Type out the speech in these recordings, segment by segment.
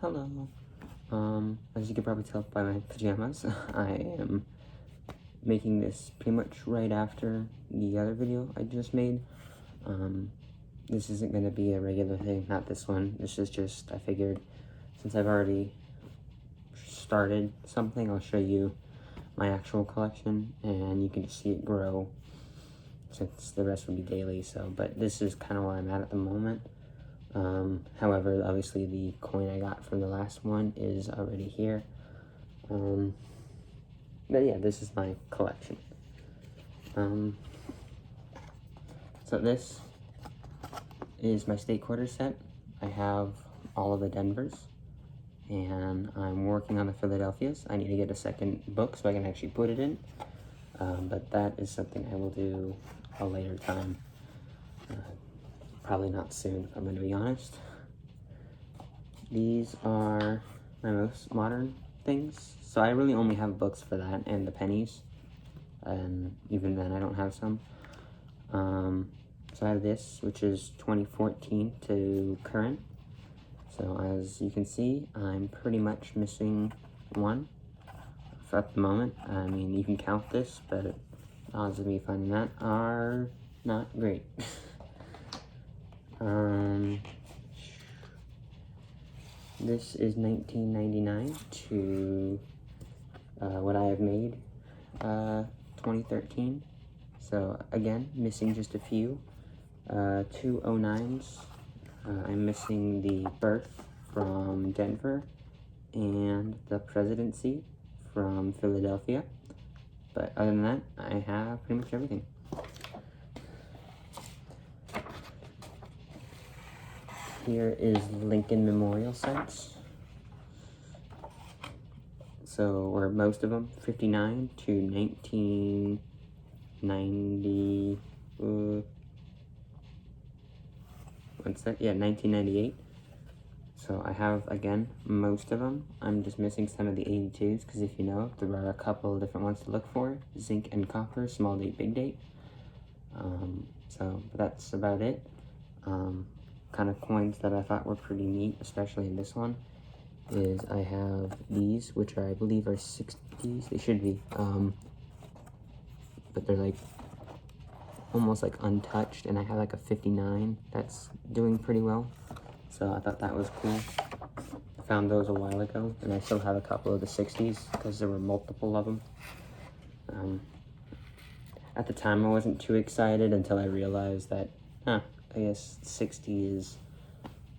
Hello. As you can probably tell by my pajamas, I am making this pretty much right after the other video I just made. This isn't going to be a regular thing, not this one. This is just, I figured, since I've already started something, I'll show you my actual collection, and you can just see it grow, since the rest would be daily, but this is kind of where I'm at the moment. However, obviously the coin I got from the last one is already here. But yeah, this is my collection. So this is my state quarter set. I have all of the Denvers, and I'm working on the Philadelphias. I need to get a second book so I can actually put it in, but that is something I will do a later time. Probably not soon, if I'm going to be honest. These are my most modern things. So I really only have books for that and the pennies. And even then I don't have some. So I have this, which is 2014 to current. So as you can see, I'm pretty much missing one at the moment. I mean, you can count this, but odds of me finding that are not great. This is 1999 to what I have made 2013. So again, missing just a few. 209s. I'm missing the birth from Denver and the presidency from Philadelphia. But other than that, I have pretty much everything. Here is Lincoln Memorial Sites. So, or most of them, 59 to 1990, what's that? Yeah, 1998. So I have, again, most of them. I'm just missing some of the 82s, because if you know, there are a couple of different ones to look for. Zinc and copper, small date, big date. But that's about it. Kind of coins that I thought were pretty neat, especially in this one, is I have these, which I believe are 60s. They should be, but they're like almost like untouched, and I have like a 59 that's doing pretty well. So I thought that was cool. I found those a while ago, and I still have a couple of the 60s because there were multiple of them. At the time, I wasn't too excited until I realized that, I guess 60 is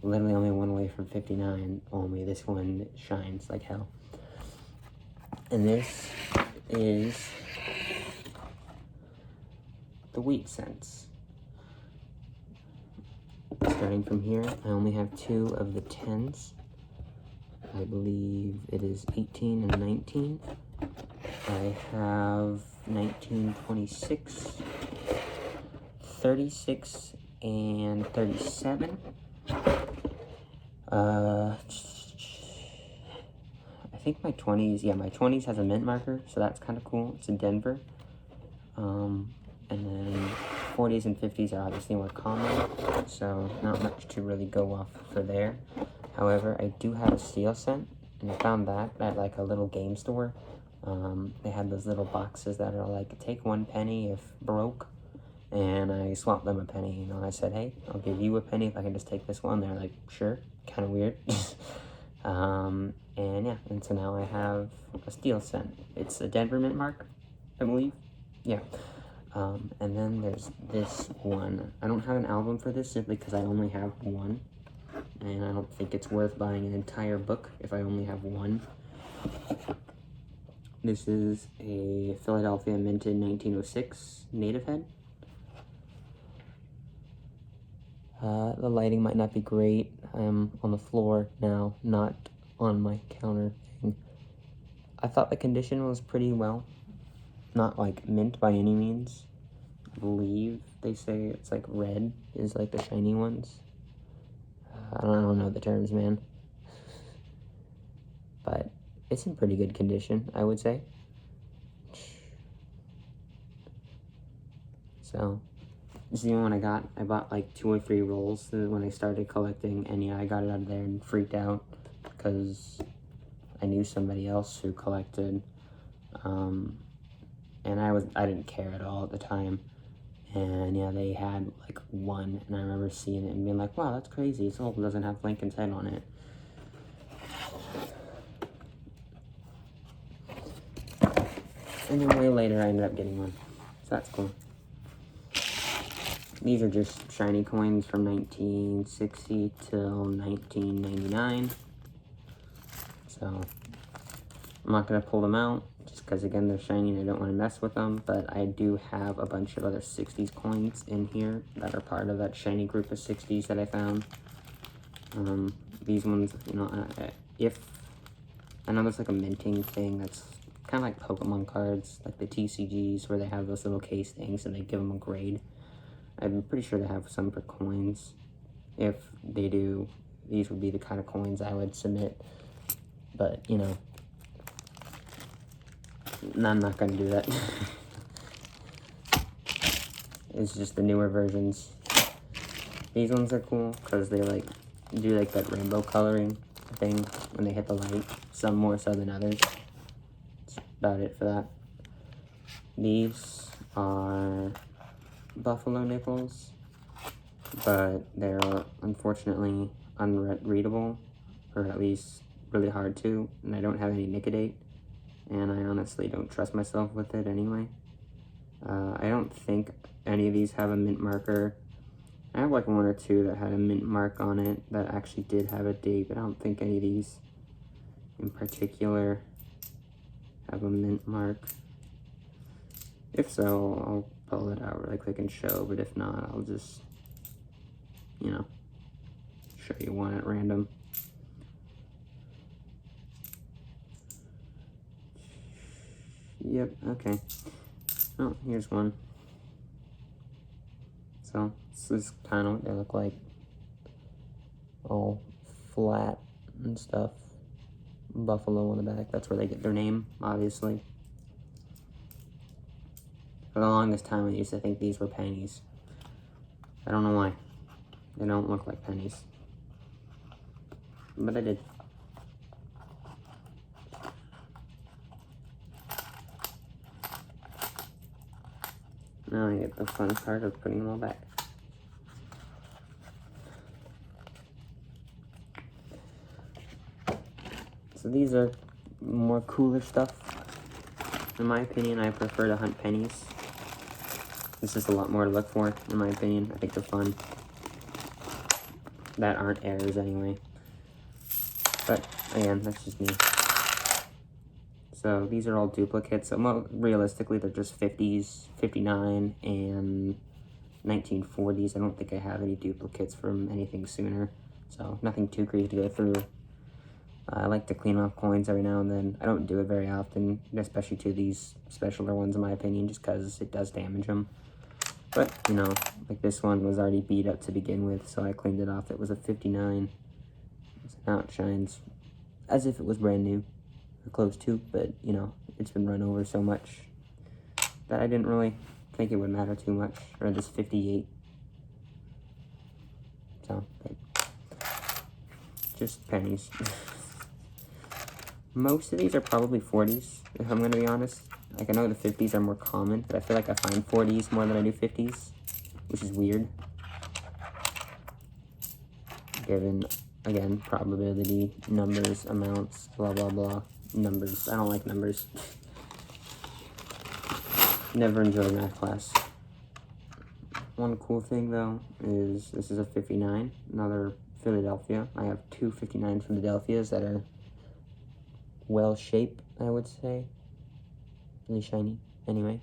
literally only one away from 59, only this one shines like hell. And this is the wheat cents. Starting from here, I only have 2 of the 10s. I believe it is 18 and 19. I have 1926, 36, and 37. I think my 20s, yeah, my 20s has a mint marker, so that's kind of cool. It's in Denver. And then 40s and 50s are obviously more common, so not much to really go off for there. However, I do have a steel cent, and I found that at like a little game store. They had those little boxes that are like, take 1 penny if broke, and I swapped them a penny. You know, I said, hey, I'll give you a penny if I can just take this one. They're like, sure, kind of weird. And yeah, and so now I have a steel cent. It's a Denver mint mark, I believe. Yeah. And then there's this one. I don't have an album for this simply because I only have one, and I don't think it's worth buying an entire book if I only have one. This is a Philadelphia minted 1906 native head. The lighting might not be great. I'm on the floor now, not on my counter thing. I thought the condition was pretty well. Not like mint by any means. I believe they say it's like red is like the shiny ones. I don't know the terms, man. But it's in pretty good condition, I would say. So this is the only one I got. I bought like 2 or 3 rolls when I started collecting, and yeah, I got it out of there and freaked out. because I knew somebody else who collected, and I didn't care at all at the time. And yeah, they had like one, and I remember seeing it and being like, wow, that's crazy. It's all doesn't have Lincoln's head on it. And then way later, I ended up getting one. So that's cool. These are just shiny coins from 1960 till 1999. So I'm not going to pull them out, just because, again, they're shiny and I don't want to mess with them. But I do have a bunch of other 60s coins in here that are part of that shiny group of 60s that I found. These ones, you know, I know there's like a minting thing that's kind of like Pokemon cards, like the TCGs, where they have those little case things and they give them a grade. I'm pretty sure they have some for coins. If they do, these would be the kind of coins I would submit. But, you know, I'm not going to do that. It's just the newer versions. These ones are cool because they like do like that rainbow coloring thing when they hit the light. Some more so than others. That's about it for that. These are buffalo nickels, but they're unfortunately unreadable, or at least really hard to, and I don't have any Nicodate, and I honestly don't trust myself with it anyway. I don't think any of these have a mint marker. I have like one or two that had a mint mark on it that actually did have a date, but I don't think any of these in particular have a mint mark. If so, I'll pull it out really quick and show, but if not, I'll just, you know, show you one at random. Yep, okay. Oh, here's one. So, this is kind of what they look like. All flat and stuff. Buffalo on the back, that's where they get their name, obviously. For the longest time, I used to think these were pennies. I don't know why. They don't look like pennies. But I did. Now I get the fun part of putting them all back. So these are more cooler stuff. In my opinion, I prefer to hunt pennies. This is a lot more to look for, in my opinion. I think they're fun. That aren't errors anyway. But, again, that's just me. So, these are all duplicates. So, realistically, they're just 50s, 59, and 1940s. I don't think I have any duplicates from anything sooner. So, nothing too crazy to go through. I like to clean off coins every now and then. I don't do it very often, especially to these specialer ones, in my opinion, just because it does damage them. But, you know, like this one was already beat up to begin with, so I cleaned it off. It was a 59. So now it shines as if it was brand new, or close to, but, you know, it's been run over so much that I didn't really think it would matter too much. Or this 58. So, just pennies. Most of these are probably 40s, if I'm going to be honest. Like, I know the 50s are more common, but I feel like I find 40s more than I do 50s, which is weird. Given, again, probability, numbers, amounts, blah, blah, blah. Numbers. I don't like numbers. Never enjoyed math class. One cool thing, though, is this is a 59, another Philadelphia. I have two 59 Philadelphias that are well-shaped, I would say. Really shiny, anyway.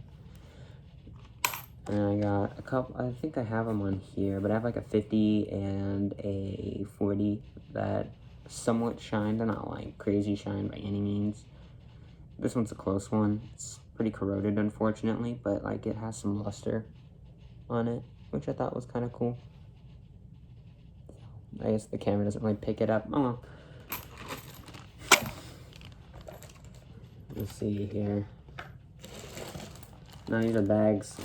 And I got a couple, I think I have them on here, but I have like a 50 and a 40 that somewhat shine. They're not like crazy shine by any means. This one's a close one. It's pretty corroded, unfortunately, but like it has some luster on it, which I thought was kind of cool. I guess the camera doesn't really pick it up. Oh well. Let's see here. Now these are bags.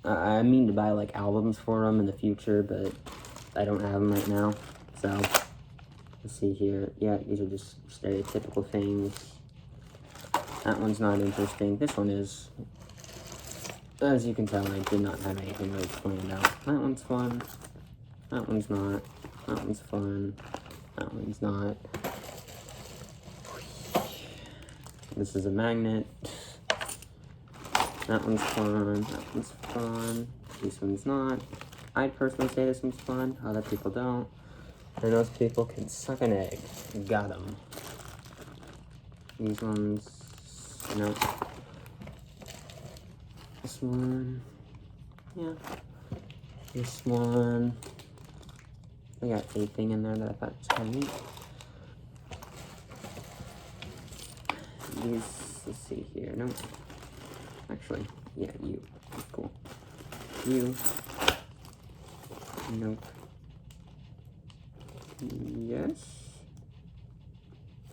I mean to buy like albums for them in the future, but I don't have them right now. So Let's see here. Yeah, these are just stereotypical things. That one's not interesting. This one is. As you can tell, I did not have anything really planned out. That one's fun. That one's not. That one's fun. That one's not. This is a magnet. That one's fun. That one's fun. This one's not. I'd personally say this one's fun. Other people don't. And those people can suck an egg. Got them. These ones, no. This one, yeah. This one, I got a thing in there that I thought was kind of neat. These, let's see here, no. Actually, yeah, you, cool. You, nope. Yes.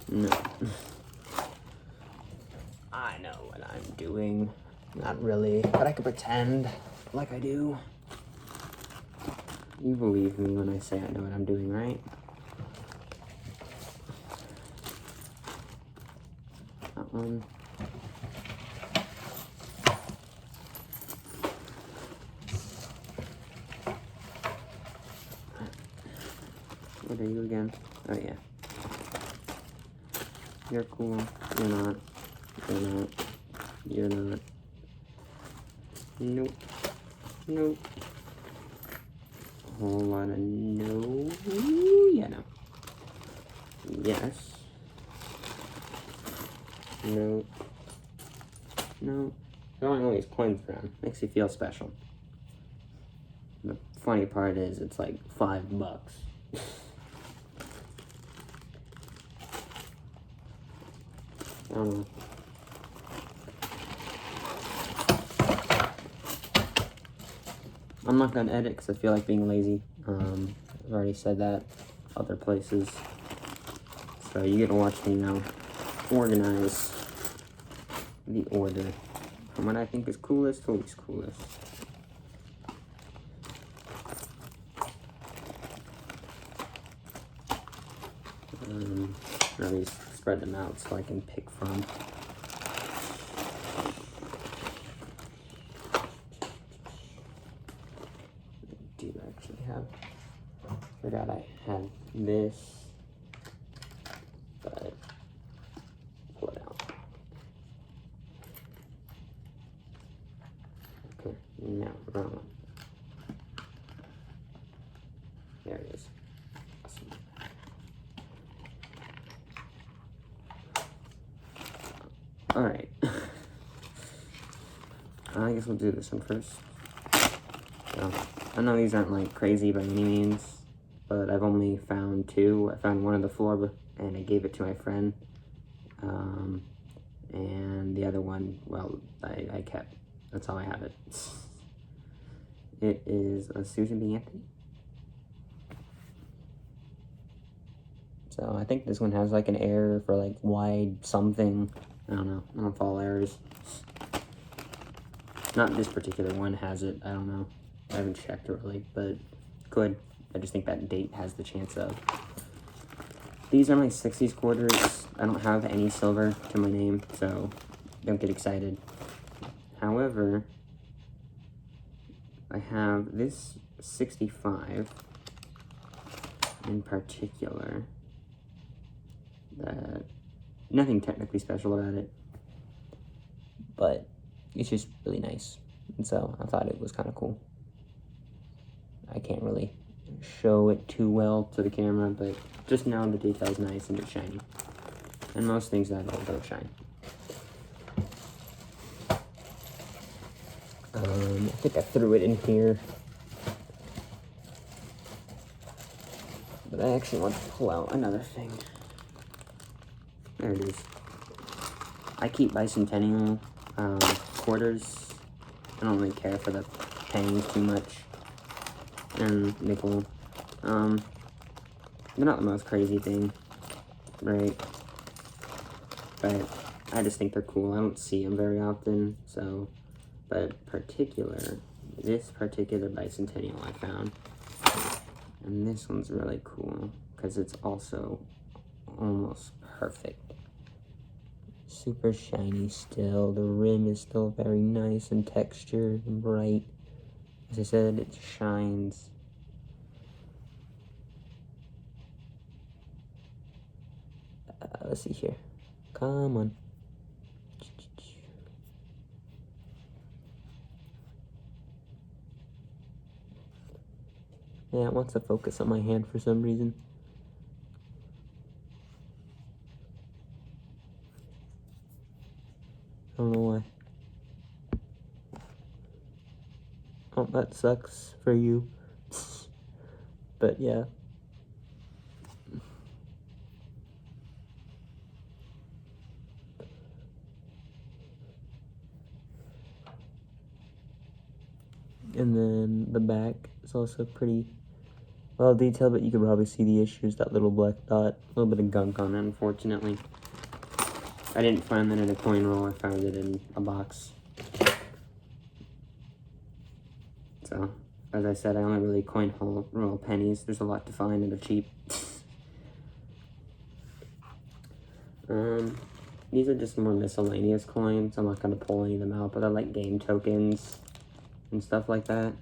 No. I know what I'm doing. Not really, but I could pretend like I do. You believe me when I say I know what I'm doing, right? That one. What are you again? Oh yeah. You're cool. You're not. You're not. You're not. Nope. Nope. A whole lot of no. Yeah, no. Yes. No. No. Throwing all these coins around makes you feel special. The funny part is it's like $5. I don't know. I'm not gonna edit because I feel like being lazy. I've already said that other places. So you get to watch me now organize the order from what I think is coolest to least coolest. Or at least spread them out so I can pick from. Do you actually have? Forgot I had this, but pull it out. Okay, no, wrong one. There it is. Awesome. All right. I guess we'll do this one first. So, I know these aren't like crazy by any means, but I've only found two. I found one on the floor and I gave it to my friend. And the other one, well, I kept. That's how I have it. It is a Susan B. Anthony. So I think this one has like an error for like wide something. I don't know. I don't follow errors. Not this particular one has it. I don't know. I haven't checked really, but could. I just think that date has the chance of. These are my 60s quarters. I don't have any silver to my name, so don't get excited. However, I have this 65 in particular that nothing technically special about it, but it's just really nice. And so I thought it was kind of cool. I can't really show it too well to the camera, but just know the detail's nice and it's shiny. And most things that I don't shine. I think I threw it in here. But I actually want to pull out another thing. There it is. I keep bicentennial quarters. I don't really care for the pennies too much. And nickel. They're not the most crazy thing, right? But I just think they're cool. I don't see them very often, so. But this particular bicentennial I found. And this one's really cool. because it's also almost perfect. Super shiny still. The rim is still very nice and textured and bright. As I said, it shines. Let's see here. Come on. Yeah, it wants to focus on my hand for some reason. I don't know why. Oh, that sucks for you. But yeah. And then the back is also pretty well detailed, but you can probably see the issues. That little black dot, a little bit of gunk on it, unfortunately. I didn't find that in a coin roll, I found it in a box. So, as I said, I only really coin roll pennies. There's a lot to find and they're cheap. These are just more miscellaneous coins. I'm not going to pull any of them out, but they're like game tokens and stuff like that.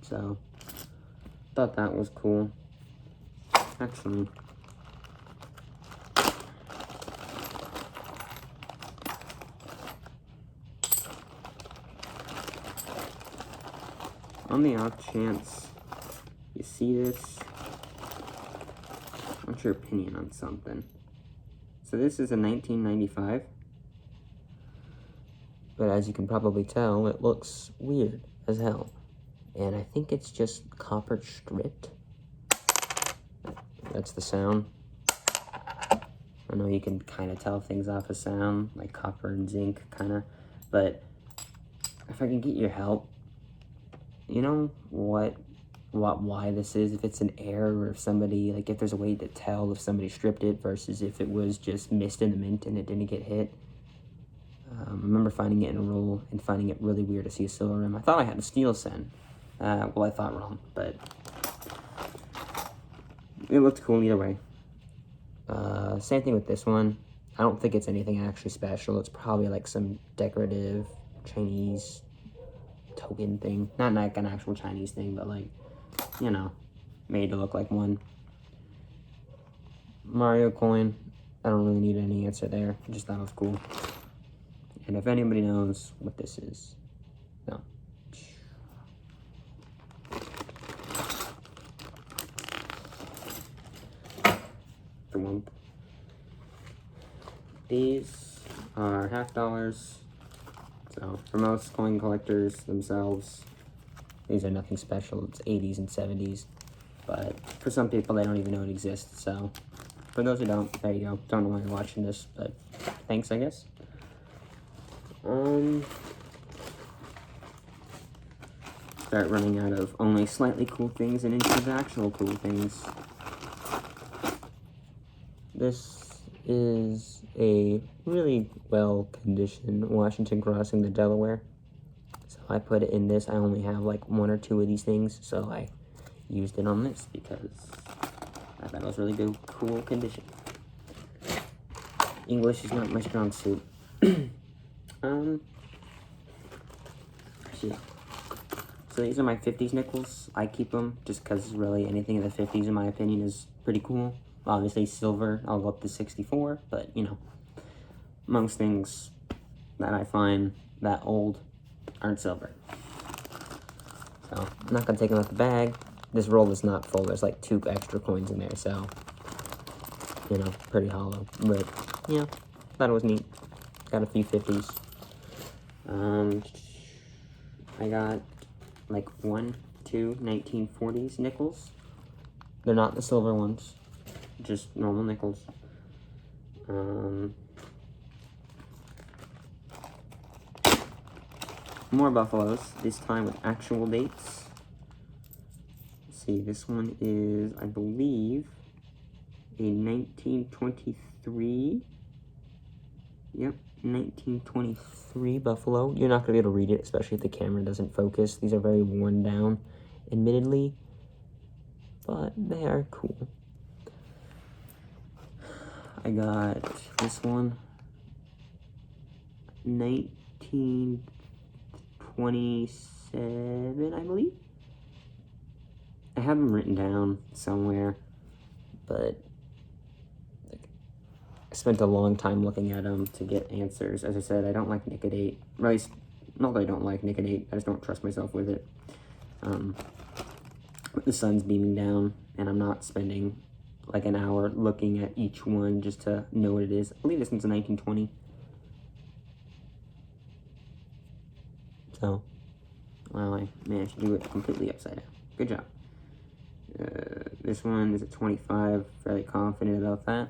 So, thought that was cool. Actually, on the off chance you see this, what's your opinion on something? So this is a 1995, but as you can probably tell, it looks weird as hell. And I think it's just copper stripped. That's the sound. I know you can kind of tell things off of sound, like copper and zinc, kind of. But if I can get your help, you know why this is? If it's an error, or if somebody, like if there's a way to tell if somebody stripped it versus if it was just missed in the mint and it didn't get hit. I remember finding it in a roll and finding it really weird to see a silver rim. I thought I had a steel sen. Well, I thought wrong, but it looked cool either way. Same thing with this one. I don't think it's anything actually special. It's probably like some decorative Chinese token thing. Not like an actual Chinese thing, but like, you know, made to look like one. Mario coin. I don't really need any answer there. I just thought it was cool. And if anybody knows what this is, no. These are $50. So for most coin collectors themselves, these are nothing special. It's 80s and 70s. But for some people, they don't even know it exists. So for those who don't, there you go. Don't know why you're watching this, but thanks, I guess. Start running out of only slightly cool things and into actual cool things. This is a really well-conditioned Washington Crossing the Delaware. So I put it in this. I only have like 1 or 2 of these things, so I used it on this because I thought it was really good, cool condition. English is not my strong suit. So these are my 50s nickels. I keep them just because really anything in the 50s, in my opinion, is pretty cool. Obviously silver, I'll go up to 64, but you know, most things that I find that old aren't silver. So I'm not gonna take them out the bag. This roll is not full. There's like 2 extra coins in there, so you know, pretty hollow. But yeah, thought it was neat. Got a few 50s. I got like 1, 2 1940s nickels. They're not the silver ones, just normal nickels. More buffaloes, this time with actual dates. Let's see, this one is, I believe, a 1923. Yep, 1923 buffalo. You're not going to be able to read it, especially if the camera doesn't focus. These are very worn down, admittedly, but they are cool. I got this one, 1927, I believe. I have them written down somewhere, but I spent a long time looking at them to get answers. As I said, I don't like Nicodate. Or at least, not that I don't like Nicodate, I just don't trust myself with it. The sun's beaming down, and I'm not spending like an hour looking at each one just to know what it is. I believe this one's a 1920. So, well, I managed to do it completely upside down. Good job. This one is a 25. Fairly confident about that.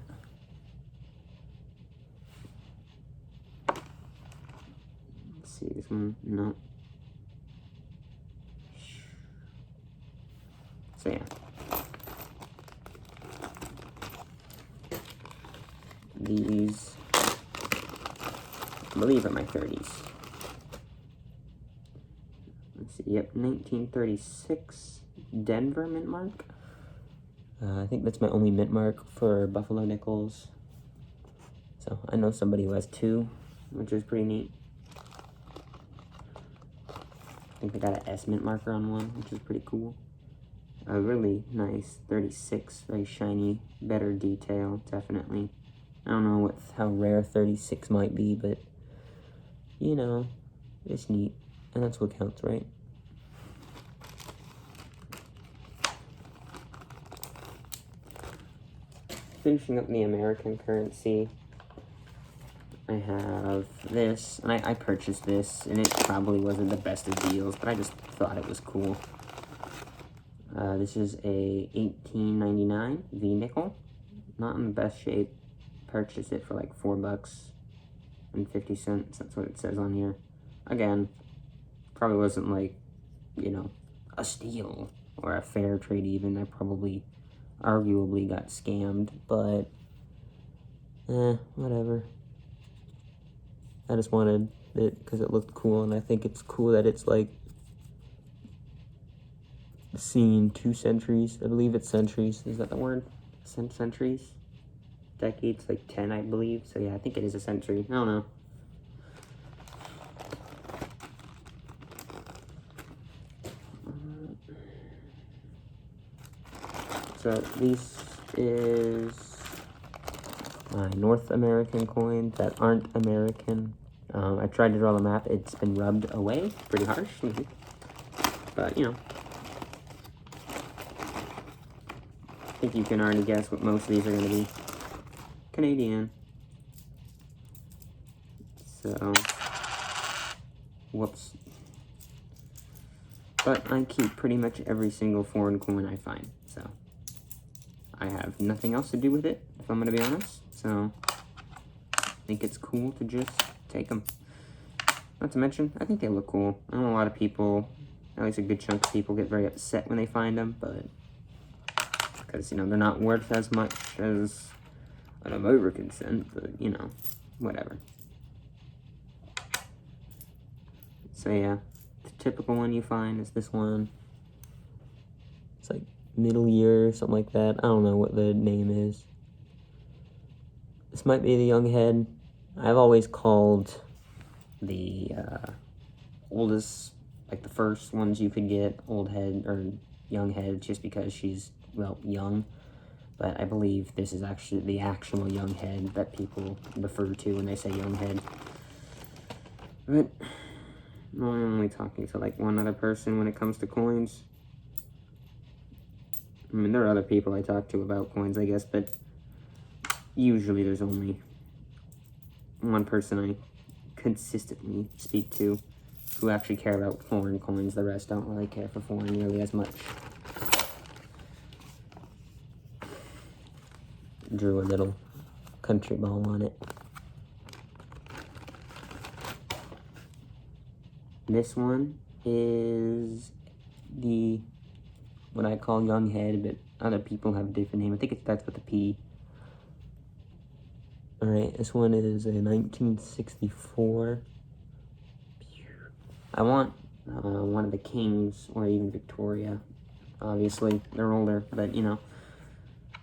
Let's see, this one, no. So yeah. These, I believe, are my 30s. Let's see, yep, 1936 Denver mint mark. I think that's my only mint mark for Buffalo nickels. So I know somebody who has 2, which is pretty neat. I think they got an S mint marker on one, which is pretty cool. A really nice 36, very shiny, better detail, definitely. I don't know how rare 36 might be, but, you know, it's neat. And that's what counts, right? Finishing up the American currency, I have this, and I purchased this, and it probably wasn't the best of deals, but I just thought it was cool. This is a 1899 V nickel, not in the best shape. Purchased it for like $4.50. That's what it says on here. Again, probably wasn't like, you know, a steal or a fair trade even. I probably arguably got scammed, but whatever. I just wanted it because it looked cool, and I think it's cool that it's like seen 2 centuries. I believe it's centuries. Is that the word? Centuries? Decades, like 10, I believe. So yeah, I think it is a century. I don't know. So this is my North American coins that aren't American. I tried to draw the map. It's been rubbed away. Pretty harsh. But, you know. I think you can already guess what most of these are going to be. Canadian. So, whoops. But I keep pretty much every single foreign coin I find, so I have nothing else to do with it, if I'm going to be honest. So, I think it's cool to just take them. Not to mention, I think they look cool. I know a lot of people, at least a good chunk of people, get very upset when they find them, but because, you know, they're not worth as much as an American cent, but, you know, whatever. So, yeah, the typical one you find is this one. It's like middle year, something like that. I don't know what the name is. This might be the young head. I've always called the oldest, like the first ones you could get, old head or young head, just because she's, well, young. But I believe this is actually the actual young head that people refer to when they say young head. But I'm only talking to like one other person when it comes to coins. I mean, there are other people I talk to about coins, I guess, but usually there's only one person I consistently speak to who actually care about foreign coins. The rest don't really care for foreign nearly as much. Drew a little country ball on it. This one is the, what I call young head, but other people have a different name. I think it starts with a P. Alright, this one is a 1964. I want one of the kings, or even Victoria. Obviously, they're older, but, you know.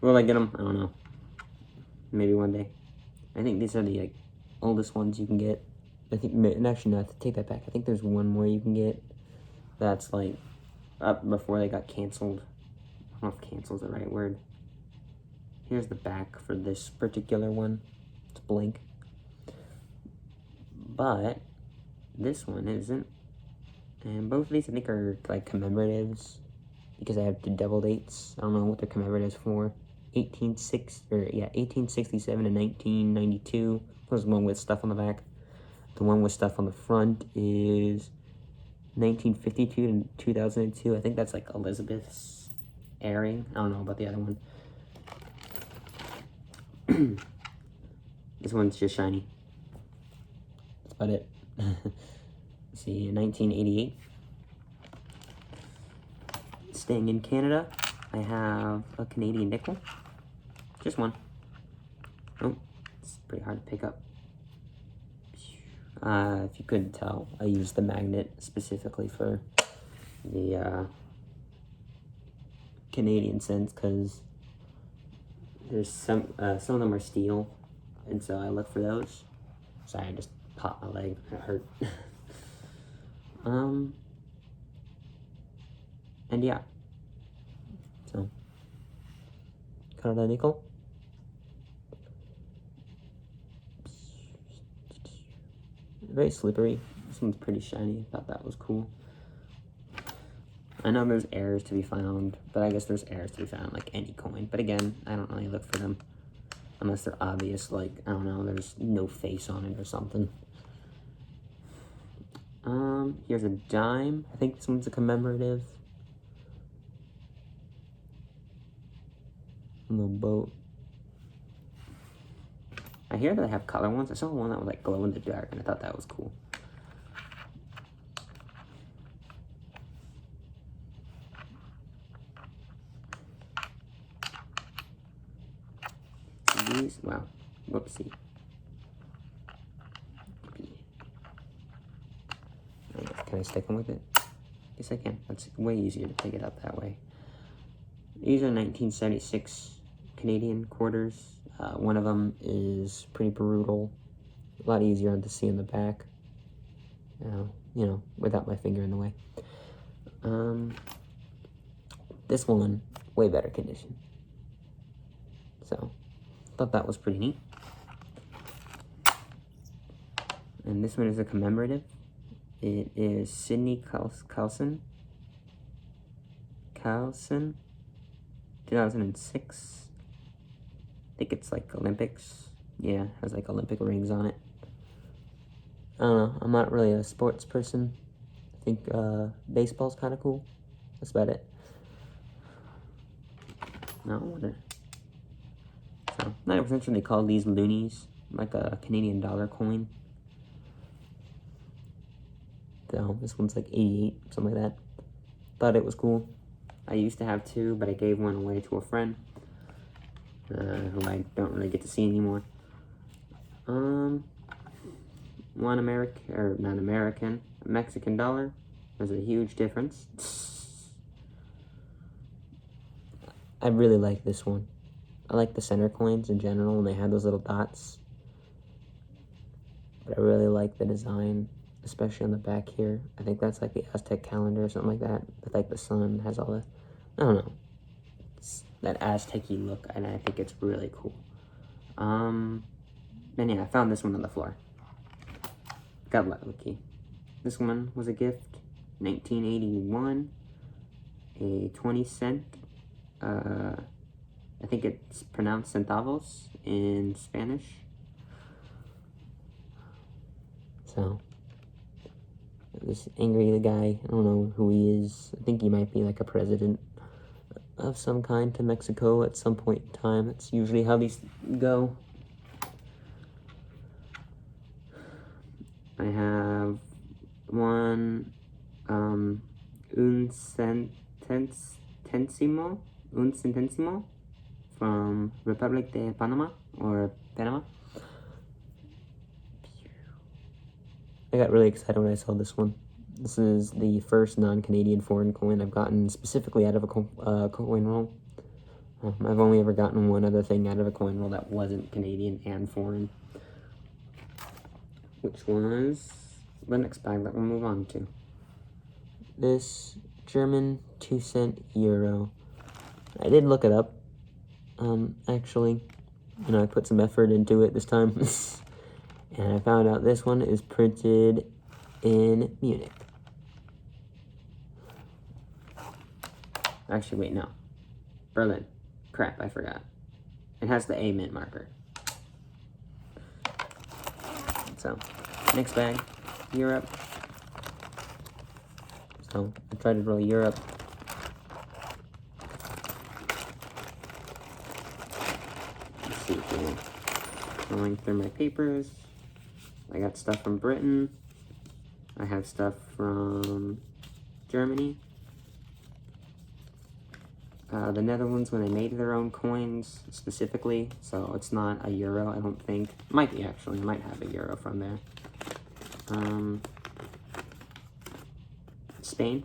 Will I get them? I don't know. Maybe one day. I think these are the like oldest ones you can get. I think, and actually, no, take that back. I think there's one more you can get that's like up before they got canceled. I don't know if cancel is the right word. Here's the back for this particular one. It's blank. But this one isn't. And both of these I think are like commemoratives because I have the double dates. I don't know what they're commemoratives for. 1867 and 1992. There's one with stuff on the back. The one with stuff on the front is 1952 to 2002. I think that's like Elizabeth's airing. I don't know about the other one. This one's just shiny. That's about it. Let's see, 1988. Staying in Canada, I have a Canadian nickel. Just one. Oh, it's pretty hard to pick up. If you couldn't tell, I used the magnet specifically for the Canadian cents because there's some of them are steel, and so I look for those. Sorry, I just popped my leg. It hurt. And yeah. So, Canada nickel. Very slippery. This one's pretty shiny. Thought that was cool. I know there's errors to be found, but I guess there's errors to be found like any coin. But again, I don't really look for them unless they're obvious, like, I don't know, there's no face on it or something. Here's a dime. I think this one's a commemorative. A little boat. I hear that they have color ones. I saw one that was like glow in the dark, and I thought that was cool. These, wow, whoopsie. Can I stick them with it? Yes, I can. That's way easier to pick it up that way. These are 1976 Canadian quarters. One of them is pretty brutal. A lot easier to see in the back. You know, without my finger in the way. This one, way better condition. So, thought that was pretty neat. And this one is a commemorative. It is Sydney Carlson, 2006. I think it's like Olympics. Yeah, has like Olympic rings on it. I don't know. I'm not really a sports person. I think baseball's kind of cool. That's about it. No, so 90% they call these loonies, like a Canadian dollar coin. So this one's like 88, something like that. Thought it was cool. I used to have two, but I gave one away to a friend who I don't really get to see anymore. One Mexican dollar. There's a huge difference. I really like this one. I like the center coins in general, and they have those little dots. But I really like the design, especially on the back here. I think that's like the Aztec calendar or something like that. But like the sun has all the, I don't know, it's that Aztec-y look, and I think it's really cool. And yeah, I found this one on the floor. Got lucky. This one was a gift, 1981, a 20-cent. I think it's pronounced centavos in Spanish. So, this angry guy, I don't know who he is. I think he might be like a president of some kind to Mexico at some point in time. That's usually how these go. I have one, un centésimo from Republic de Panama, or Panama. I got really excited when I saw this one. This is the first non-Canadian foreign coin I've gotten specifically out of a coin roll. I've only ever gotten one other thing out of a coin roll that wasn't Canadian and foreign, which was the next bag that we'll move on to. This German 2-cent euro. I did look it up, actually. You know, I put some effort into it this time. And I found out this one is printed in Munich. Actually, wait, no. Berlin. Crap, I forgot. It has the A mint marker. So, next bag, Europe. So, I tried to roll Europe. Let's see here. Going through my papers. I got stuff from Britain. I have stuff from Germany. The Netherlands, when they made their own coins specifically, so it's not a euro, I don't think. Might be, actually. I might have a euro from there. Spain.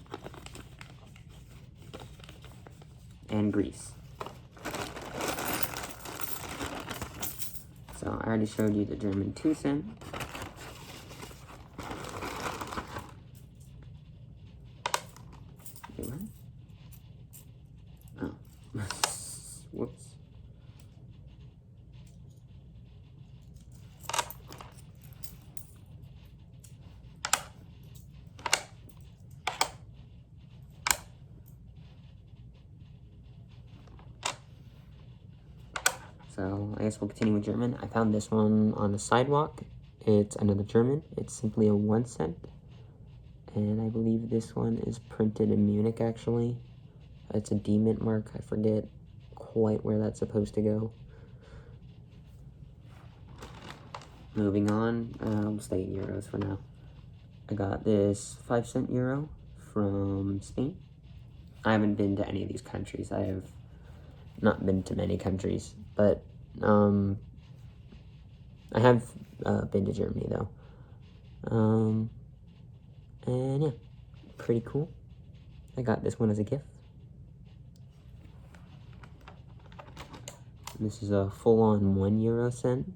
And Greece. So I already showed you the German 2-cent. Wait, what? Oh. Whoops. So I guess we'll continue with German. I found this one on the sidewalk. It's another German. It's simply a 1 cent. And I believe this one is printed in Munich, actually. It's a D mint mark. I forget quite where that's supposed to go. Moving on, we'll stay in euros for now. I got this 5-cent euro from Spain. I haven't been to any of these countries. I have not been to many countries, but I have been to Germany, though. And yeah, pretty cool. I got this one as a gift. This is a full-on 1 euro cent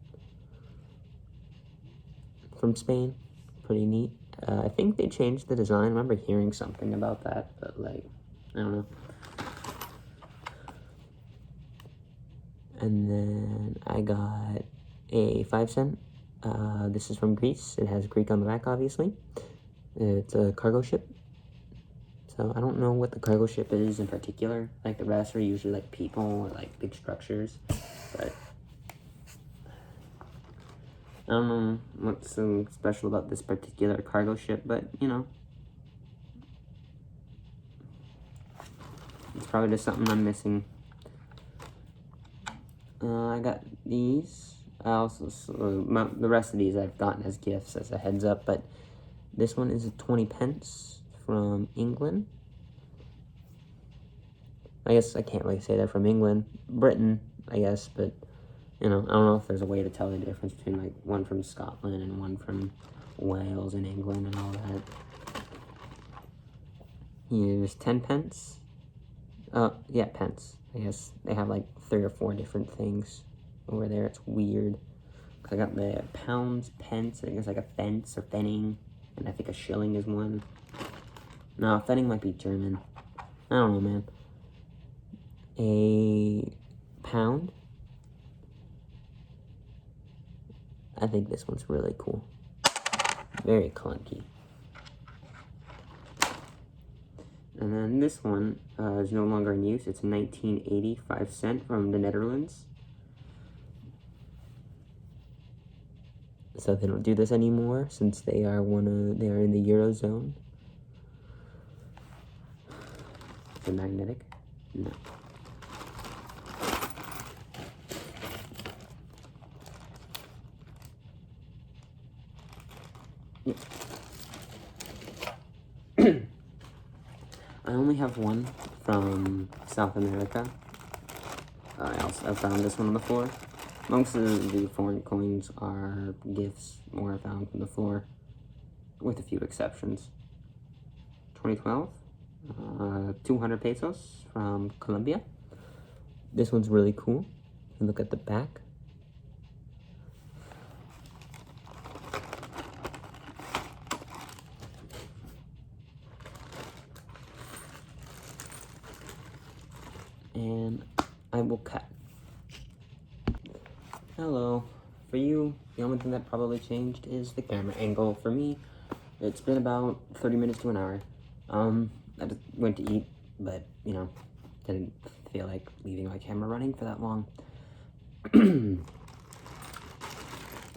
from Spain. Pretty neat. I think they changed the design. I remember hearing something about that, but like, I don't know. And then I got a 5-cent. This is from Greece. It has Greek on the back, obviously. It's a cargo ship. So I don't know what the cargo ship is in particular. Like the rest are usually like people or like big structures. But I don't know what's so special about this particular cargo ship, but you know. It's probably just something I'm missing. I got these. I also, the rest of these I've gotten as gifts, as a heads up, but this one is a 20 pence from England. I guess I can't really say that from England. Britain, I guess, but, you know, I don't know if there's a way to tell the difference between, like, one from Scotland and one from Wales and England and all that. Here's 10 pence. Yeah, pence. I guess they have, like, 3 or 4 different things over there. It's weird. I got the pounds, pence, I think it's like a fence or fenning, and I think a shilling is one. No, fenning might be German. I don't know, man. A pound. I think this one's really cool. Very clunky. And then this one is no longer in use. It's 1985 cent from the Netherlands. So they don't do this anymore since they are they are in the Eurozone. Is it magnetic? No. Yep. I only have one from South America. I found this one on the floor. Most of the foreign coins are gifts or found from the floor, with a few exceptions. 2012, 200 pesos from Colombia. This one's really cool. You look at the back. And I will cut. Hello. For you, the only thing that probably changed is the camera angle. For me, it's been about 30 minutes to an hour. I just went to eat, but, you know, didn't feel like leaving my camera running for that long. I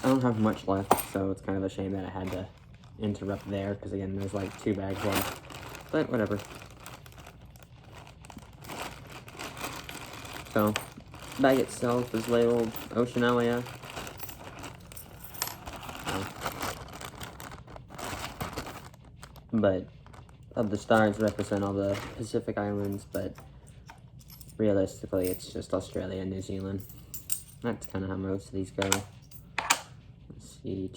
don't have much left, so it's kind of a shame that I had to interrupt there, because again, there's like 2 bags left, but whatever. So, bag itself is labeled Oceanelia. But of the stars represent all the Pacific Islands, but realistically it's just Australia and New Zealand. That's kind of how most of these go. Let's see.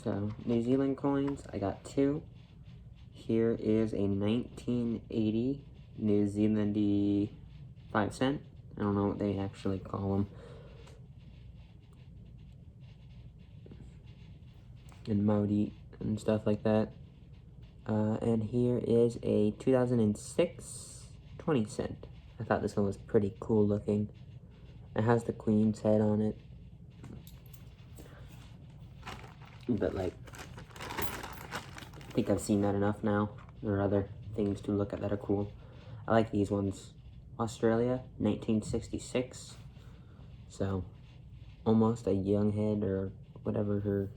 So, New Zealand coins, I got 2. Here is a 1980 New Zealand 5 cent. I don't know what they actually call them. And Maori and stuff like that. And here is a 2006 20 cent. I thought this one was pretty cool looking. It has the Queen's head on it. But like, I think I've seen that enough now. There are other things to look at that are cool. I like these ones. Australia, 1966. So, almost a young head or whatever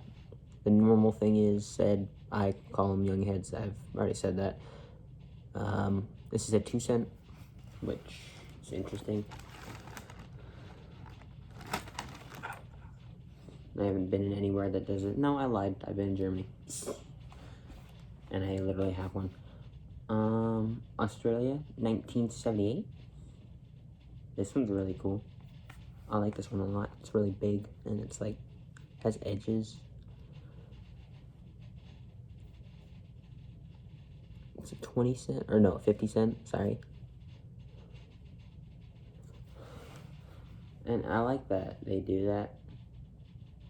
the normal thing is said. I call them young heads. I've already said that. This is a 2 cent, which is interesting. I haven't been in anywhere that does it. No, I lied. I've been in Germany. And I literally have one. Australia, 1978. This one's really cool. I like this one a lot. It's really big, and it's like, has edges. It's a 20 cent, or no, 50 cent, sorry. And I like that they do that.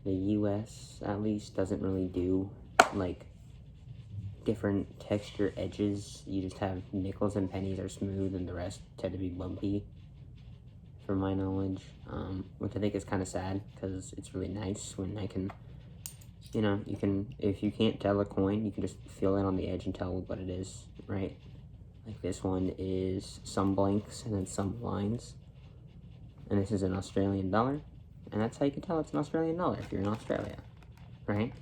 The US, at least, doesn't really do, like, different texture edges. You just have nickels and pennies are smooth, and the rest tend to be bumpy, from my knowledge. Which I think is kind of sad, because it's really nice when I can, you know, you can, if you can't tell a coin, you can just feel it on the edge and tell what it is, right? Like this one is some blanks and then some lines. And this is an Australian dollar. And that's how you can tell it's an Australian dollar if you're in Australia, right?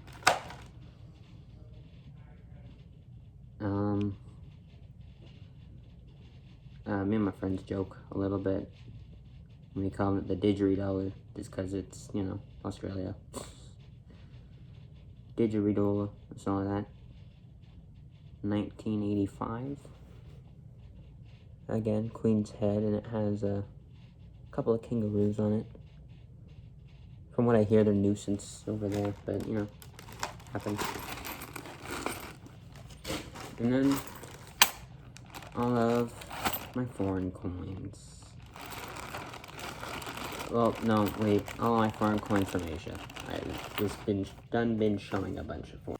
Me and my friends joke a little bit. We call it the didgeridoo, just because it's, you know, Australia. Didgeridoo, that's all of that. 1985. Again, Queen's head, and it has a couple of kangaroos on it. From what I hear, they're nuisance over there, but, you know, happens. And then, all of my foreign coins. Well, no, wait, all my foreign coins from Asia. I've just been showing a bunch of foreign.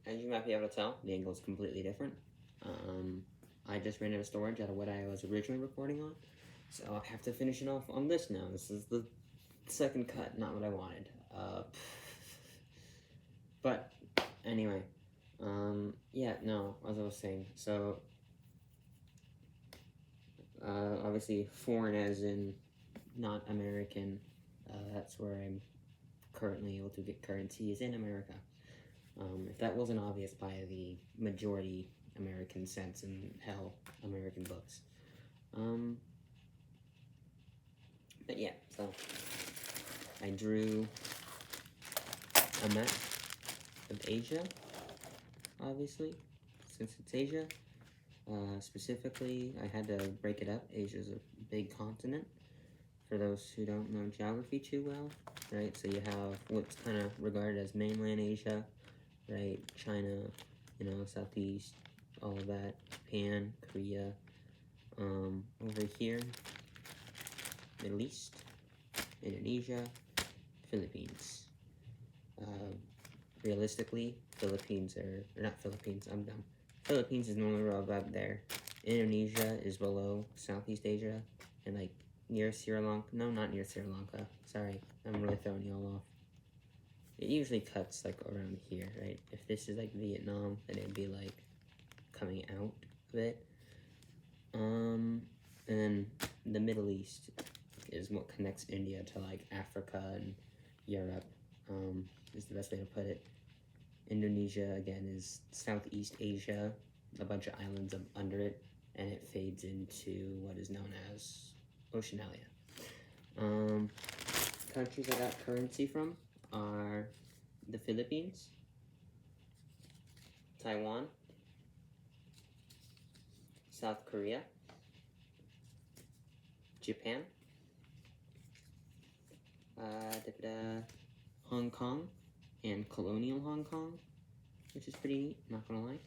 As you might be able to tell, the angle is completely different. I just ran out of storage out of what I was originally recording on, so I have to finish it off on this now. This is the second cut, not what I wanted. But anyway, yeah, no, as I was saying, so obviously foreign as in not American. That's where I'm currently able to get currency is in America. If that wasn't obvious by the majority American sense and hell American books. But yeah, so I drew a map of Asia, obviously, since it's Asia. Specifically, I had to break it up. Asia's a big continent, for those who don't know geography too well, right? So you have what's kind of regarded as mainland Asia, right? China, you know, Southeast, all of that, Japan, Korea. Over here, Middle East, Indonesia, Philippines. Realistically, Philippines are, or not Philippines, I'm dumb. Philippines is normally about there. Indonesia is below Southeast Asia, and like near Sri Lanka. No, not near Sri Lanka. Sorry, I'm really throwing y'all off. It usually cuts like around here, right? If this is like Vietnam, then it'd be like coming out of it. And then the Middle East is what connects India to like Africa and Europe, is the best way to put it. Indonesia, again, is Southeast Asia, a bunch of islands under it, and it fades into what is known as Oceania. Countries I got currency from are the Philippines, Taiwan, South Korea, Japan, Hong Kong, and colonial Hong Kong, which is pretty neat, not gonna lie.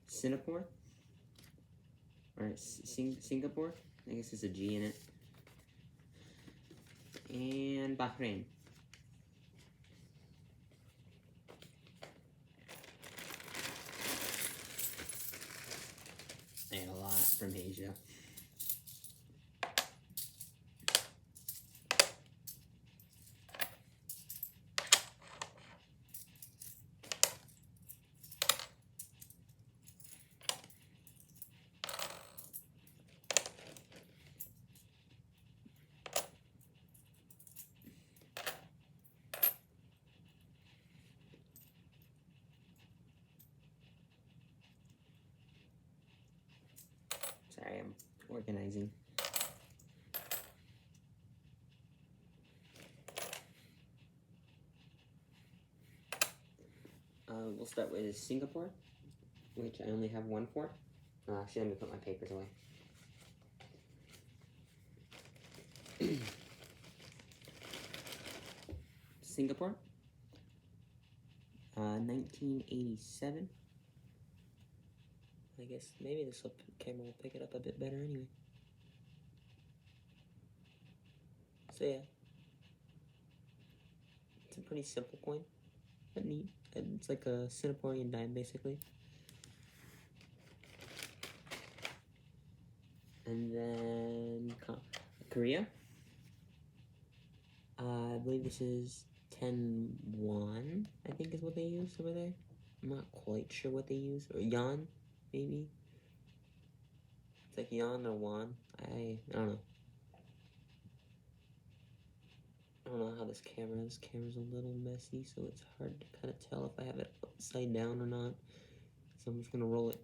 Singapore, or Singapore, I guess there's a G in it. And Bahrain. I got a lot from Asia. Sorry, I'm organizing. We'll start with Singapore, which I only have one for. Actually, let me put my papers away. Singapore, 1987. I guess maybe this camera will pick it up a bit better anyway. So yeah, it's a pretty simple coin, but neat. It's like a Singaporean dime, basically. And then Korea. I believe this is 10 won, I think is what they use over there. I'm not quite sure what they use. Or yuan, maybe? It's like yuan or won. I don't know. I don't know how this camera is. This camera's a little messy, so it's hard to kind of tell if I have it upside down or not. So I'm just gonna roll it.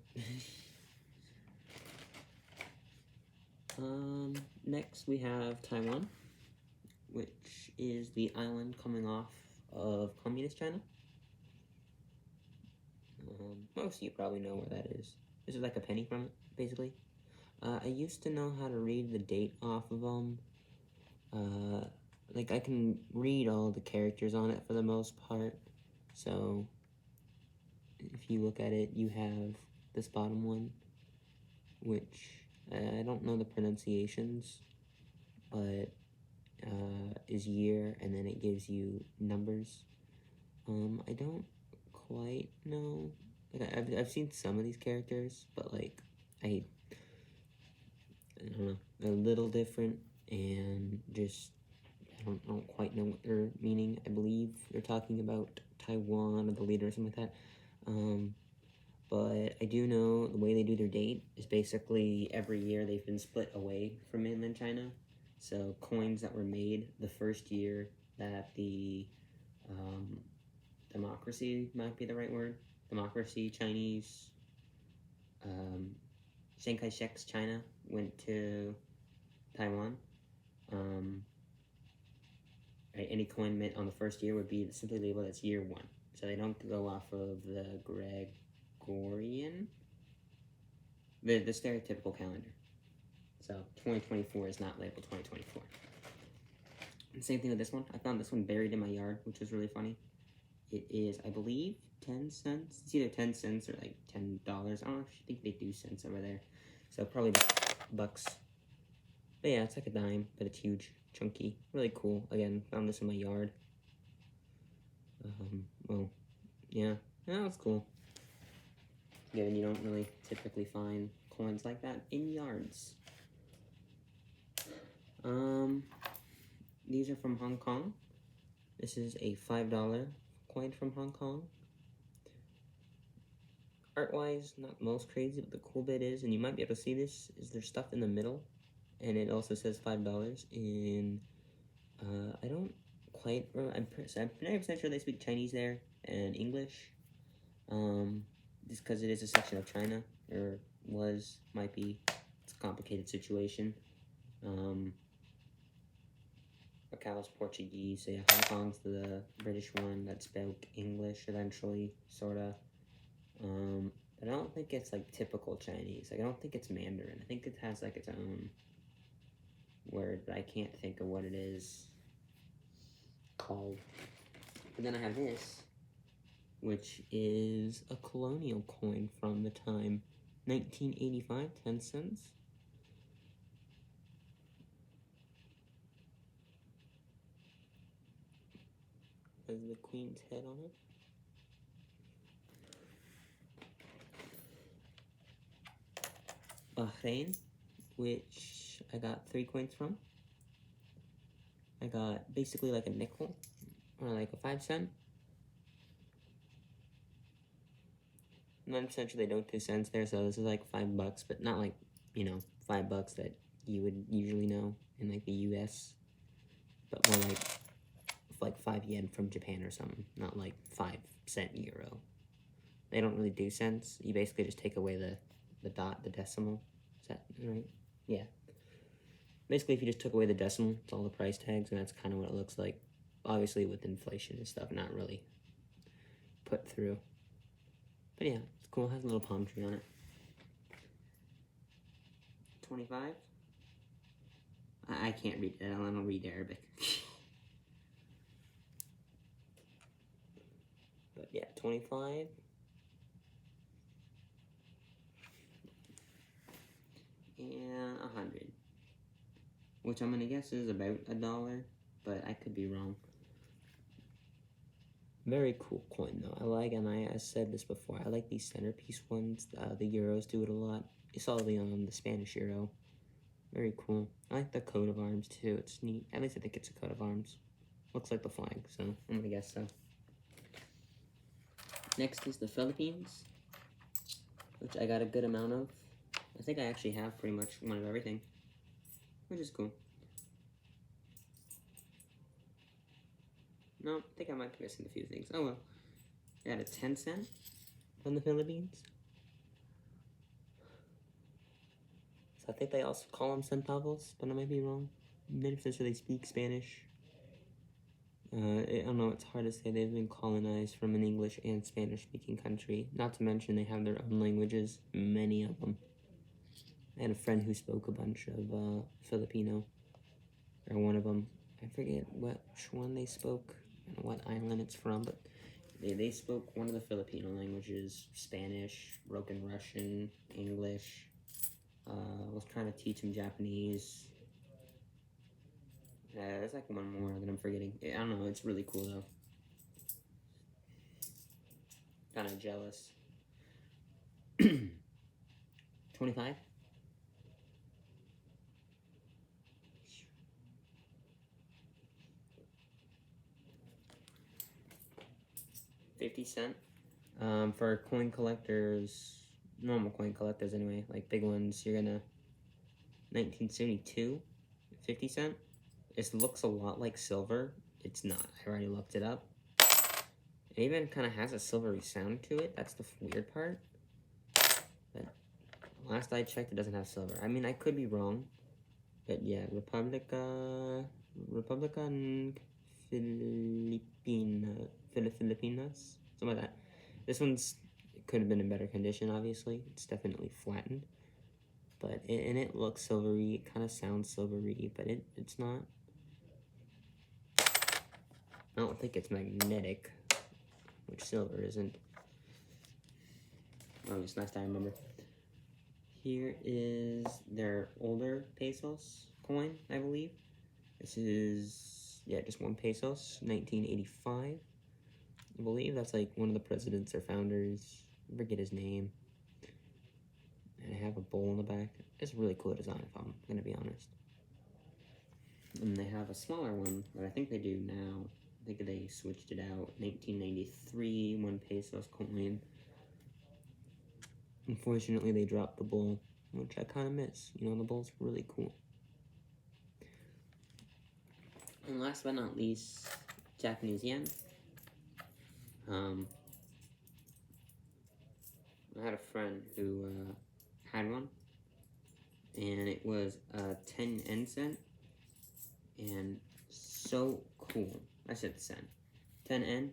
Next we have Taiwan, which is the island coming off of communist China. Most of you probably know where that is. This is like a penny from it, basically. I used to know how to read the date off of them. Like, I can read all the characters on it for the most part. So, if you look at it, you have this bottom one, which I don't know the pronunciations, but is year, and then it gives you numbers. I don't quite know. Like, I've seen some of these characters, but like I don't know, they're a little different, and just I don't quite know what they're meaning. I believe they're talking about Taiwan or the leader or something like that. But I do know the way they do their date is basically every year they've been split away from mainland China. So coins that were made the first year that the democracy might be the right word. Democracy, Chinese, Chiang Kai-shek's China went to Taiwan. Right, any coin mint on the first year would be simply labeled as year one. So they don't go off of the Gregorian, the stereotypical calendar. So 2024 is not labeled 2024. And same thing with this one. I found this one buried in my yard, which was really funny. it is, I believe, 10 cents. It's either 10 cents or like $10. I don't actually think they do cents over there. So probably bucks. But yeah, it's like a dime, but it's huge, chunky, really cool. Again, found this in my yard. Well, yeah, that's cool. Given you don't really typically find coins like that in yards. These are from Hong Kong. This is a $5 coin from Hong Kong. Art-wise, not most crazy, but the cool bit is, and you might be able to see this, is there's stuff in the middle, and it also says $5 in, I don't quite remember, I'm 90% sure they speak Chinese there, and English, just because it is a section of China, or might be, it's a complicated situation. Macau's Portuguese, so yeah, Hong Kong's the British one that spoke English eventually, sorta. But I don't think it's like typical Chinese. Like, I don't think it's Mandarin. I think it has like its own word, but I can't think of what it is called. But then I have this, which is a colonial coin from the time 1985, 10 cents. Has the Queen's head on it. Bahrain, which I got 3 coins from. I got basically like a nickel, or like a 5 cent. I'm essentially they don't 2 cents there, so this is like $5, but not like, you know, $5 that you would usually know in like the US, but more like 5 yen from Japan or something, not like 5 cent euro. They don't really do cents. You basically just take away the dot, the decimal. Is that right? Yeah. Basically, if you just took away the decimal, it's all the price tags, and that's kind of what it looks like. Obviously, with inflation and stuff, not really put through. But yeah, it's cool. It has a little palm tree on it. 25. I can't read it. I don't read Arabic. But yeah, 25. And 100. Which I'm gonna guess is about $1, but I could be wrong. Very cool coin though. I like, and I said this before, I like these centerpiece ones. The euros do it a lot. You saw the Spanish euro. Very cool. I like the coat of arms too. It's neat. At least I think it's a coat of arms. Looks like the flag, so I'm gonna guess so. Next is the Philippines, which I got a good amount of. I think I actually have pretty much one of everything, which is cool. No, I think I might be missing a few things. Oh well. I got a 10 cent from the Philippines. So I think they also call them centavos, but I might be wrong. Maybe if they speak Spanish. I don't know, it's hard to say. They've been colonized from an English and Spanish-speaking country. Not to mention they have their own languages, many of them. I had a friend who spoke a bunch of Filipino, or one of them. I forget which one they spoke and what island it's from, but they spoke one of the Filipino languages, Spanish, broken Russian, English. I was trying to teach him Japanese. There's like one more that I'm forgetting. I don't know, it's really cool though. Kind of jealous. 25? $0.50. For coin collectors, normal coin collectors anyway, like big ones, you're gonna 1972, 50 cent. It looks a lot like silver. It's not. I already looked it up. It even kind of has a silvery sound to it. That's the weird part. But last I checked, it doesn't have silver. I mean, I could be wrong. But yeah, Republican Filipinas, something like that. This one's could have been in better condition, obviously. It's definitely flattened. But it looks silvery. It kind of sounds silvery, but it's not. I don't think it's magnetic. which silver isn't. Oh, it's last I remember. Here is their older pesos coin, I believe. This is, yeah, just 1 pesos, 1985. I believe that's like one of the presidents or founders. I forget his name. And I have a bowl in the back. It's a really cool design, if I'm gonna be honest. And they have a smaller one that I think they do now. I think they switched it out. 1993, 1 pesos coin. Unfortunately, they dropped the bowl, which I kind of miss. You know, the bowl's really cool. And last but not least, Japanese yen. I had a friend who had one, and it was a 10 yen cent, and so cool. I said cent. 10 yen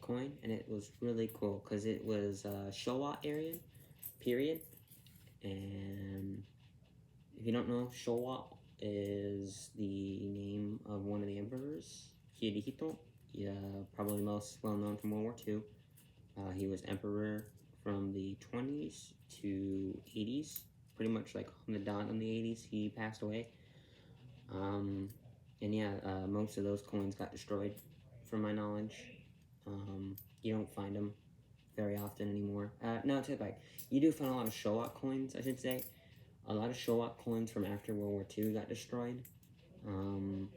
coin, and it was really cool because it was Showa period, and if you don't know, Showa is the name of one of the emperors, Hirohito. Yeah, probably most well known from World War II. He was emperor from the 20s to 80s, pretty much like on the dot in the 80s. He passed away. And yeah, most of those coins got destroyed, from my knowledge. You don't find them very often anymore. No, take it back. You do find a lot of Showa coins, I should say. A lot of Showa coins from after World War II got destroyed, or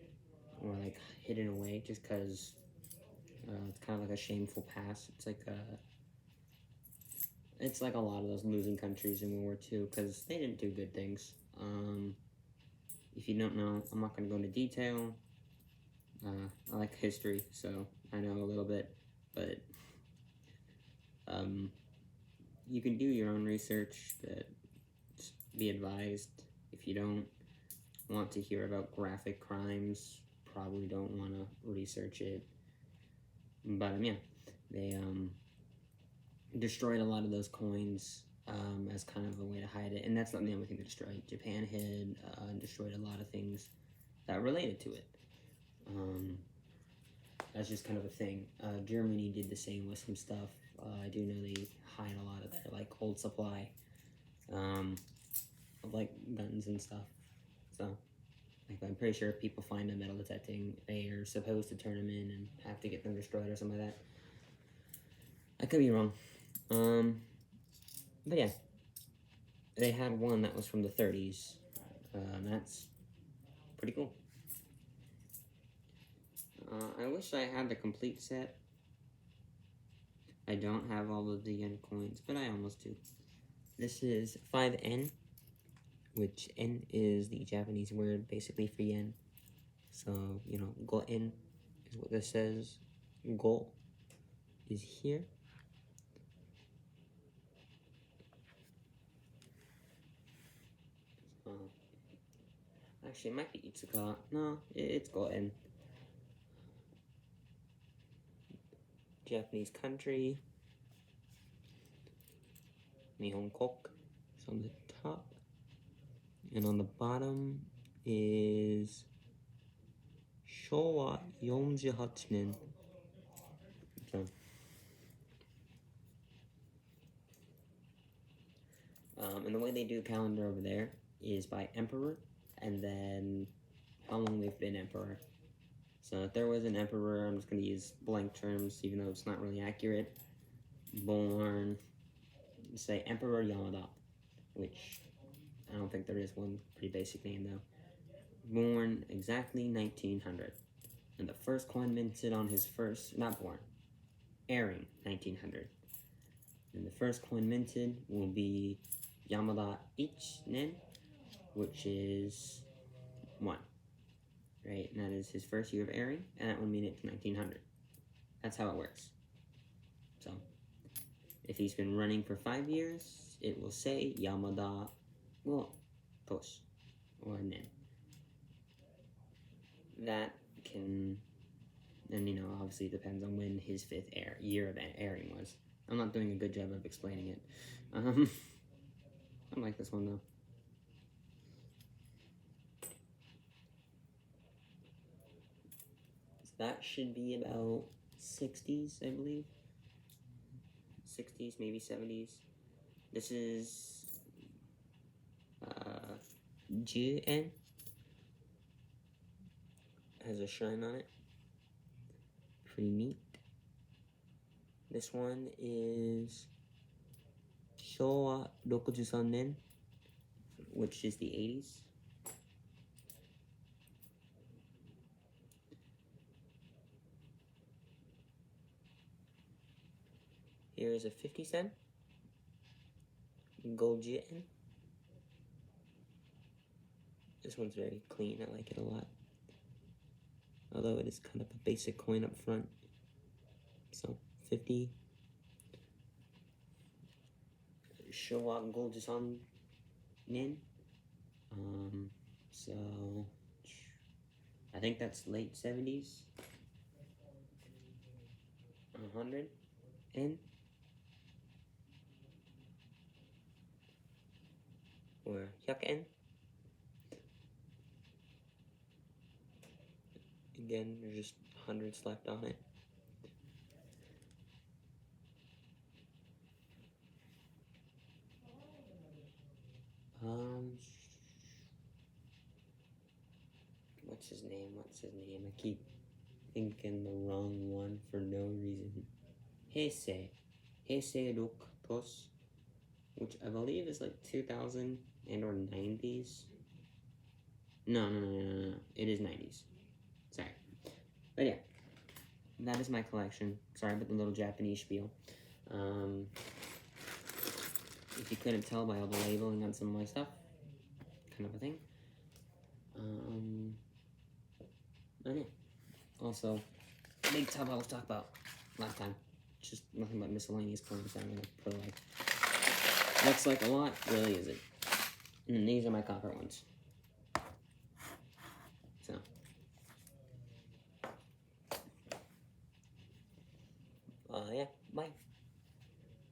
like hidden away, just because it's kind of like a shameful past. It's like a lot of those losing countries in World War II, because they didn't do good things. If you don't know, I'm not going to go into detail. I like history, so I know a little bit, but you can do your own research, but just be advised. If you don't want to hear about graphic crimes, probably don't want to research it. But yeah, they destroyed a lot of those coins as kind of a way to hide it, and that's not the only thing they destroyed. Japan hid and destroyed a lot of things that related to it. That's just kind of a thing. Germany did the same with some stuff. I do know they hide a lot of their like old supply of like guns and stuff. So like, I'm pretty sure if people find a metal detecting, they are supposed to turn them in and have to get them destroyed or something like that. I could be wrong. But yeah, they had one that was from the 30s. That's pretty cool. I wish I had the complete set. I don't have all of the yen coins, but I almost do. This is 5N, which N is the Japanese word basically for yen. So, you know, go-en is what this says. Go is here. Actually, it might be Itsuka. No, it's go-en. Japanese country. Nihon-koku is on the top. And on the bottom is Showa 48 nen. So, and the way they do the calendar over there is by emperor, and then how long they've been emperor. So if there was an emperor, I'm just going to use blank terms, even though it's not really accurate. Born, say Emperor Yamada, which I don't think there is one. Pretty basic name though. Born exactly 1900. And the first coin minted on his first, not born, airing 1900. And the first coin minted will be Yamada Ichinen, which is 1. Right, and that is his first year of airing, and that will mean it's 1900. That's how it works. So, if he's been running for 5 years, it will say Yamada Tosh, or Nen. That can, and you know, obviously it depends on when his 5th year of airing was. I'm not doing a good job of explaining it. I like this one though. So that should be about 60s, I believe. 60s, maybe 70s. This is GN. Has a shine on it. Pretty neat. This one is Showa 63 nen, which is the 80s. Here is a 50 cent gold yen. This one's very clean. I like it a lot. Although it is kind of a basic coin up front. So 50. Showa gold yen. So I think that's late 70s. 100 yen. Or 100 yen. Again, there's just hundreds left on it. What's his name? I keep thinking the wrong one for no reason. Heisei Rokutos, which I believe is like 2000 and or 90s. No. It is 90s. Sorry. But yeah, that is my collection. Sorry about the little Japanese spiel. If you couldn't tell by all the labeling on some of my stuff, kind of a thing. And yeah. Also, big tub I was talking about last time. Just nothing but miscellaneous coins that I'm gonna put away. Looks like a lot, really isn't. And then these are my copper ones. So. Yeah, bye.